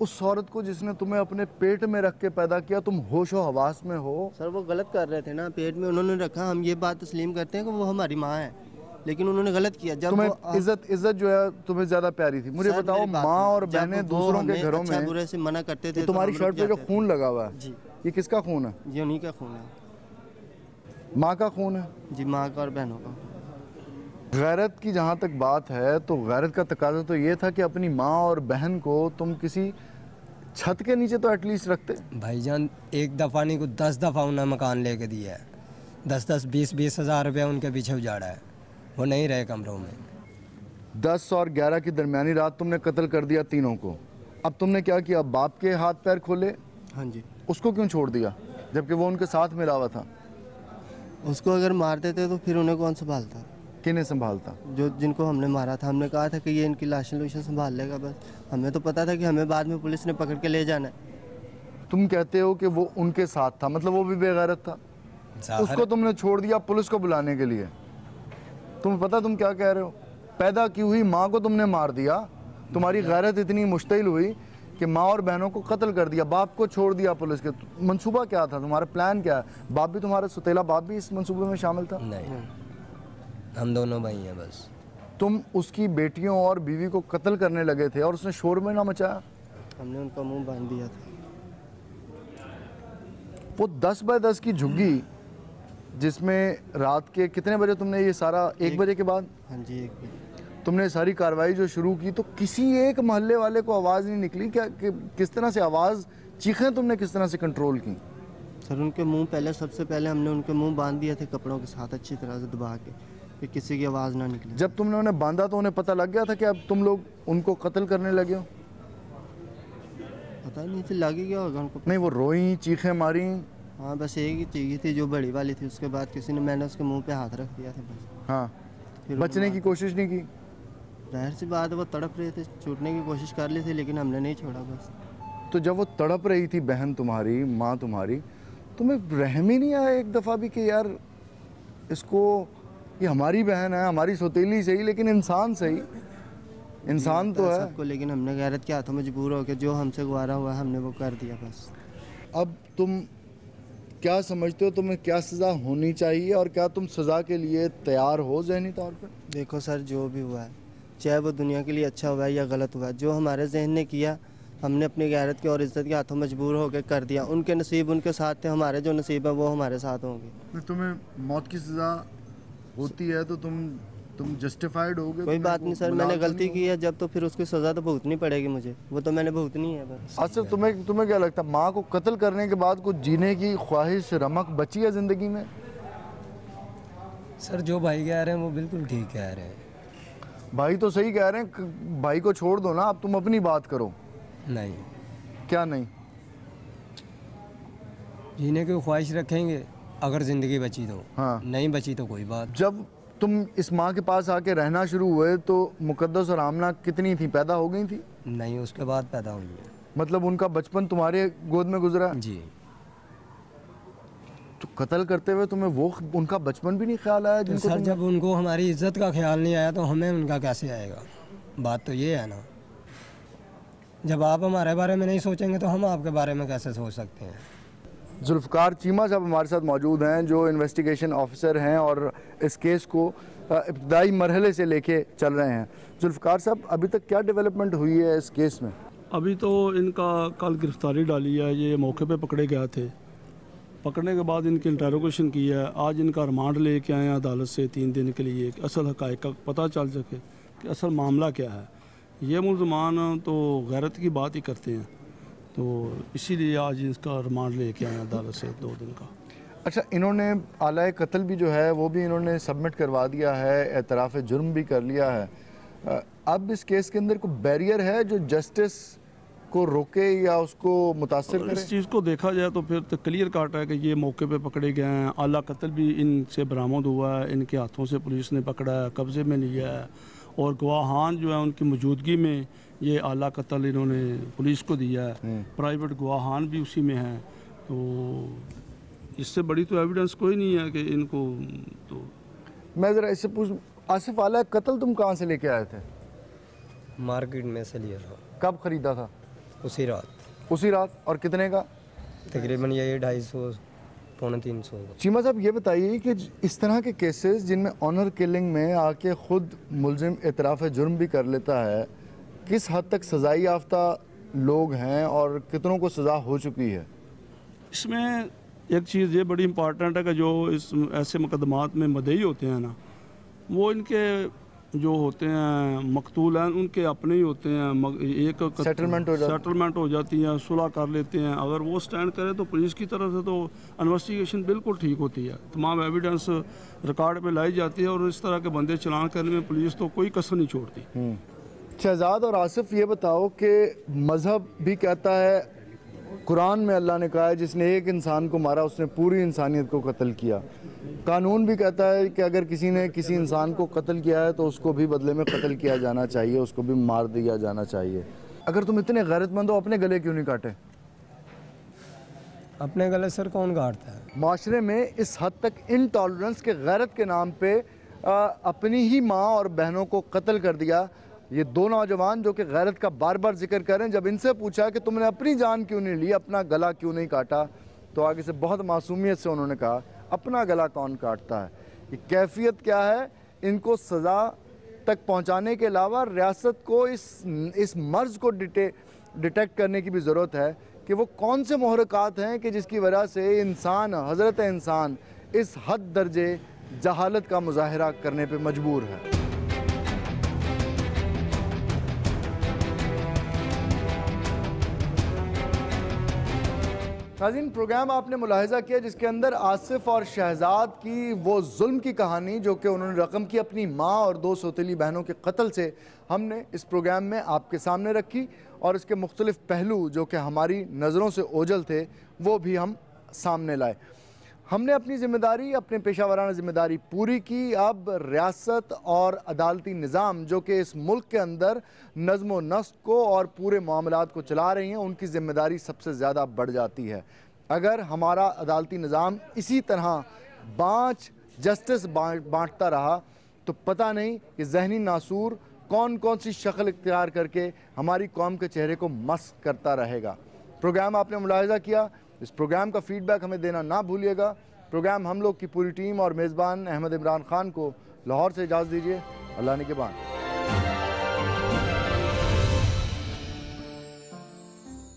[SPEAKER 15] उस औरत को जिसने तुम्हें अपने पेट में रख के पैदा किया, तुम होशो हवास में हो?
[SPEAKER 7] सर वो गलत कर रहे थे ना, पेट में उन्होंने रखा। हम ये बात तस्लीम करते हैं कि वो हमारी माँ है, लेकिन उन्होंने गलत किया। जब
[SPEAKER 15] तुम्हें इज्जत जो है तुम्हें ज्यादा प्यारी थी। मुझे बताओ, माँ और बहनें दूसरों के घरों में
[SPEAKER 7] बुरे से मना करते थे।
[SPEAKER 15] तुम्हारी शर्ट पे जो खून लगा हुआ है, ये किसका खून है?
[SPEAKER 7] ये उन्हीं का खून है।
[SPEAKER 15] माँ का खून है?
[SPEAKER 7] जी, माँ का और बहनों का।
[SPEAKER 15] गैरत की जहाँ तक बात है तो गैरत का तकाजा तो ये था कि अपनी माँ और बहन को तुम किसी छत के नीचे तो एटलीस्ट रखते।
[SPEAKER 7] भाईजान, एक दफ़ा नहीं को 10 दफ़ा उन्हें मकान लेके दिया है। 10-10, 20-20 हज़ार रुपया उनके पीछे उजाड़ा है, वो नहीं रहे कमरों में।
[SPEAKER 15] 10 और 11 की दरमियानी रात तुमने कत्ल कर दिया तीनों को। अब तुमने क्या किया? बाप के हाथ पैर खोले?
[SPEAKER 7] हाँ जी।
[SPEAKER 15] उसको क्यों छोड़ दिया जबकि वो उनके साथ मिला हुआ था?
[SPEAKER 7] उसको अगर मार देते तो फिर उन्हें कौन संभालता?
[SPEAKER 15] किन्हें संभालता?
[SPEAKER 7] जो जिनको हमने मारा था। हमने कहा था कि ये इनकी लाशें संभाल लेगा, बस। हमें तो पता था कि हमें बाद में पुलिस ने पकड़ के ले जाना है।
[SPEAKER 15] तुम कहते हो कि वो उनके साथ था, मतलब वो भी बेगैरत था? उसको तुमने छोड़ दिया पुलिस को बुलाने के लिए? तुम्हें पता तुम क्या कह रहे हो? पैदा की हुई माँ को तुमने मार दिया, तुम्हारी गैरत इतनी मुश्तिल हुई कि माँ और बहनों को कत्ल कर दिया, बाप को छोड़ दिया पुलिस के। मंसूबा क्या था तुम्हारा, प्लान क्या है? बाप भी तुम्हारा सुतेला बाप भी इस मंसूबे में शामिल था?
[SPEAKER 16] नहीं, हम दोनों भाई हैं बस।
[SPEAKER 15] तुम उसकी बेटियों और बीवी को कत्ल करने लगे थे और उसने शोर में ना मचाया?
[SPEAKER 7] हमने उनका मुंह बांध दिया था।
[SPEAKER 15] वो 10 बाय 10 की झुग्गी जिसमें रात के कितने बजे तुमने ये सारा, 1 बजे के बाद?
[SPEAKER 7] हाँ जी, 1 बजे
[SPEAKER 15] तुमने सारी कार्रवाई जो शुरू की, तो किसी एक मोहल्ले वाले को आवाज़ नहीं निकली क्या? किस तरह से आवाज़, चीखें तुमने किस तरह से कंट्रोल की?
[SPEAKER 7] सर उनके मुंह पहले, सबसे पहले हमने उनके मुंह बांध दिया थे कपड़ों के साथ अच्छी तरह से दबा के, कि किसी की आवाज़ ना निकले।
[SPEAKER 15] जब तुमने उन्हें बांधा तो उन्हें पता लग गया था कि अब तुम लोग उनको कत्ल करने लगे हो?
[SPEAKER 7] पता नहीं, लग ही गया होगा उनको।
[SPEAKER 15] नहीं, वो रोई, चीखें मारी?
[SPEAKER 7] हाँ, बस एक ही चाहिए थी जो बड़ी वाली थी, उसके बाद किसी ने, मैंने उसके मुंह पे हाथ रख दिया था बस।
[SPEAKER 15] हाँ, बचने की कोशिश नहीं की?
[SPEAKER 7] जाहिर सी बात है, वो तड़प रहे थे, छूटने की कोशिश कर ली थी, लेकिन हमने नहीं छोड़ा बस।
[SPEAKER 15] तो जब वो तड़प रही थी बहन तुम्हारी, माँ तुम्हारी, तुम्हें रहम ही नहीं आया एक दफ़ा भी कि यार इसको, ये हमारी बहन है, हमारी सौतेली सही लेकिन इंसान सही, इंसान तो है
[SPEAKER 7] सबको, लेकिन हमने गैरत के हाथों मजबूर होकर जो हमसे गुजारा हुआ हमने वो कर दिया बस।
[SPEAKER 15] अब तुम क्या समझते हो, तुम्हें क्या सज़ा होनी चाहिए और क्या तुम सज़ा के लिए तैयार हो ज़हनी तौर पर?
[SPEAKER 7] देखो सर, जो भी हुआ है, चाहे वो दुनिया के लिए अच्छा हुआ है या गलत हुआ है, जो हमारे जहन ने किया हमने अपनी गैरत के और इज्जत के हाथों मजबूर होकर कर दिया। उनके नसीब उनके साथ थे, हमारे जो नसीब है वो हमारे साथ होंगे।
[SPEAKER 15] तुम्हें मौत की सज़ा होती है तो तुम जस्टिफाइड होगे?
[SPEAKER 7] कोई बात नहीं सर, मैंने गलती की है जब, तो फिर उसकी सज़ा तो भुगतनी पड़ेगी मुझे, वो तो मैंने भुगतनी है बस।
[SPEAKER 15] अच्छा, तुम्हें क्या लगता है, माँ को कत्ल करने के बाद कुछ जीने की ख्वाहिश, रमक बची है ज़िंदगी में?
[SPEAKER 16] सर जो भाई कह रहे हैं वो बिल्कुल ठीक कह रहे हैं।
[SPEAKER 15] भाई तो सही कह रहे हैं, भाई को छोड़ दो ना, अब तुम अपनी बात करो।
[SPEAKER 16] नहीं।
[SPEAKER 15] क्या नहीं?
[SPEAKER 16] जीने की ख्वाहिश रखेंगे अगर ज़िंदगी बची तो।
[SPEAKER 15] हाँ।
[SPEAKER 16] नहीं बची तो कोई बात।
[SPEAKER 15] जब तुम इस माँ के पास आके रहना शुरू हुए तो मुकद्दस और आमना कितनी थी, पैदा हो गई थी?
[SPEAKER 16] नहीं, उसके बाद पैदा हुई है।
[SPEAKER 15] मतलब उनका बचपन तुम्हारे गोद में गुजरा?
[SPEAKER 16] जी।
[SPEAKER 15] तो कत्ल करते हुए तुम्हें वो उनका बचपन भी नहीं ख्याल आया?
[SPEAKER 16] तो सर जब उनको हमारी इज्जत का ख्याल नहीं आया तो हमें उनका कैसे आएगा? बात तो ये है ना, जब आप हमारे बारे में नहीं सोचेंगे तो हम आपके बारे में कैसे सोच सकते हैं?
[SPEAKER 15] जुल्फ़कार चीमा साहब हमारे साथ मौजूद हैं, जो इन्वेस्टिगेशन ऑफिसर हैं और इस केस को इब्तदाई मरहले से लेके चल रहे हैं। जुल्फ़कार साहब, अभी तक क्या डेवलपमेंट हुई है इस केस में?
[SPEAKER 17] अभी तो इनका कल गिरफ्तारी डाली है, ये मौके पे पकड़े गए थे, पकड़ने के बाद इनकी इंटरोगेशन की है। आज इनका रिमांड लेके आए हैं अदालत से 3 दिन के लिए, असल हक़ाइक़ का पता चल सके कि असल मामला क्या है। ये मुल्ज़मान तो गैरत की बात ही करते हैं, तो इसीलिए आज इसका रिमांड लेके आए अदालत से 2 दिन का।
[SPEAKER 15] अच्छा, इन्होंने आला कत्ल भी जो है वो भी इन्होंने सबमिट करवा दिया है, एतराफ़ जुर्म भी कर लिया है। अब इस केस के अंदर कोई बैरियर है जो जस्टिस को रोके या उसको मुतासिर करे?
[SPEAKER 17] इस चीज़ को देखा जाए तो फिर तो क्लियर काट है कि ये मौके पे पकड़े गए हैं, आला कत्ल भी इनसे बरामद हुआ है, इनके हाथों से पुलिस ने पकड़ा है, कब्ज़े में लिया है, और गवाहान जो है उनकी मौजूदगी में ये आला कत्ल इन्होंने पुलिस को दिया है, प्राइवेट गवाहान भी उसी में हैं। तो इससे बड़ी तो एविडेंस कोई नहीं है कि इनको। तो
[SPEAKER 15] मैं ज़रा इससे पूछ, आसिफ आला कत्ल तुम कहाँ से लेके आए थे?
[SPEAKER 16] मार्केट में से लिया था।
[SPEAKER 15] कब ख़रीदा था?
[SPEAKER 16] उसी रात।
[SPEAKER 15] उसी रात? और कितने का?
[SPEAKER 16] तकरीबन ये 250 पौने 300।
[SPEAKER 15] चीमा साहब ये बताइए कि इस तरह के केसेस जिनमें ऑनर किलिंग में आके ख़ुद मुलजिम एतराफ़ जुर्म भी कर लेता है, किस हद तक सज़ाई याफ्ता लोग हैं और कितनों को सज़ा हो चुकी है?
[SPEAKER 17] इसमें एक चीज़ ये बड़ी इम्पॉर्टेंट है कि जो इस ऐसे मुकदमात में मदई होते हैं ना, वो इनके जो होते हैं मकतूल हैं उनके अपने ही होते हैं, एक सेटलमेंट हो जाती है, सुलह कर लेते हैं। अगर वो स्टैंड करे तो पुलिस की तरफ से तो इन्वेस्टिगेशन बिल्कुल ठीक होती है, तमाम एविडेंस रिकॉर्ड पे लाई जाती है और इस तरह के बंदे चलान करने में पुलिस तो कोई कसर नहीं छोड़ती।
[SPEAKER 15] शहजाद और आसिफ, ये बताओ कि मज़हब भी कहता है, कुरान में अल्लाह ने कहा है जिसने एक इंसान को मारा उसने पूरी इंसानियत को कत्ल किया। कानून भी कहता है कि अगर किसी ने किसी इंसान को कत्ल किया है तो उसको भी बदले में कत्ल किया जाना चाहिए, उसको भी मार दिया जाना चाहिए। अगर तुम इतने गैरतमंद हो, अपने गले क्यों नहीं काटे?
[SPEAKER 16] अपने गले सर कौन काटता है?
[SPEAKER 15] माशरे में इस हद तक इनटॉलरेंस के गैरत के नाम पे अपनी ही माँ और बहनों को कत्ल कर दिया। ये दो नौजवान जो कि गैरत का बार बार जिक्र कर रहे हैं, जब इनसे पूछा कि तुमने अपनी जान क्यों नहीं ली, अपना गला क्यों नहीं काटा, तो आगे से बहुत मासूमियत से उन्होंने कहा अपना गला कौन काटता है। ये कैफियत क्या है, इनको सज़ा तक पहुंचाने के अलावा रियासत को इस मर्ज़ को डिटेक्ट करने की भी ज़रूरत है कि वो कौन से मुहर्रिकात हैं कि जिसकी वजह से इंसान, हज़रत इंसान इस हद दर्जे जहालत का मुजाहरा करने पे मजबूर है। नाज़रीन, प्रोग्राम आपने मुलाहिज़ा किया जिसके अंदर आसिफ और शहजाद की वो जुल्म की कहानी जो कि उन्होंने रकम की अपनी माँ और दो सौतेली बहनों के कत्ल से, हमने इस प्रोग्राम में आपके सामने रखी और इसके मुख्तलिफ पहलू जो कि हमारी नज़रों से ओझल थे वो भी हम सामने लाए। हमने अपनी ज़िम्मेदारी, अपने पेशा वाराना ज़िम्मेदारी पूरी की। अब रियासत और अदालती निज़ाम जो कि इस मुल्क के अंदर नज़्म व नस्क को और पूरे मामलात को चला रही हैं, उनकी ज़िम्मेदारी सबसे ज़्यादा बढ़ जाती है। अगर हमारा अदालती निज़ाम इसी तरह जस्टिस बाँटता रहा तो पता नहीं कि जहनी नासूर कौन कौन सी शक्ल इख्तियार करके हमारी कौम के चेहरे को मस्क करता रहेगा। प्रोग्राम आपने मुलाहिज़ा किया, इस प्रोग्राम का फ़ीडबैक हमें देना ना भूलिएगा। प्रोग्राम हम लोग की पूरी टीम और मेज़बान अहमद इमरान ख़ान को लाहौर से इजाज़त दीजिए। अल्लाह ने के बाद।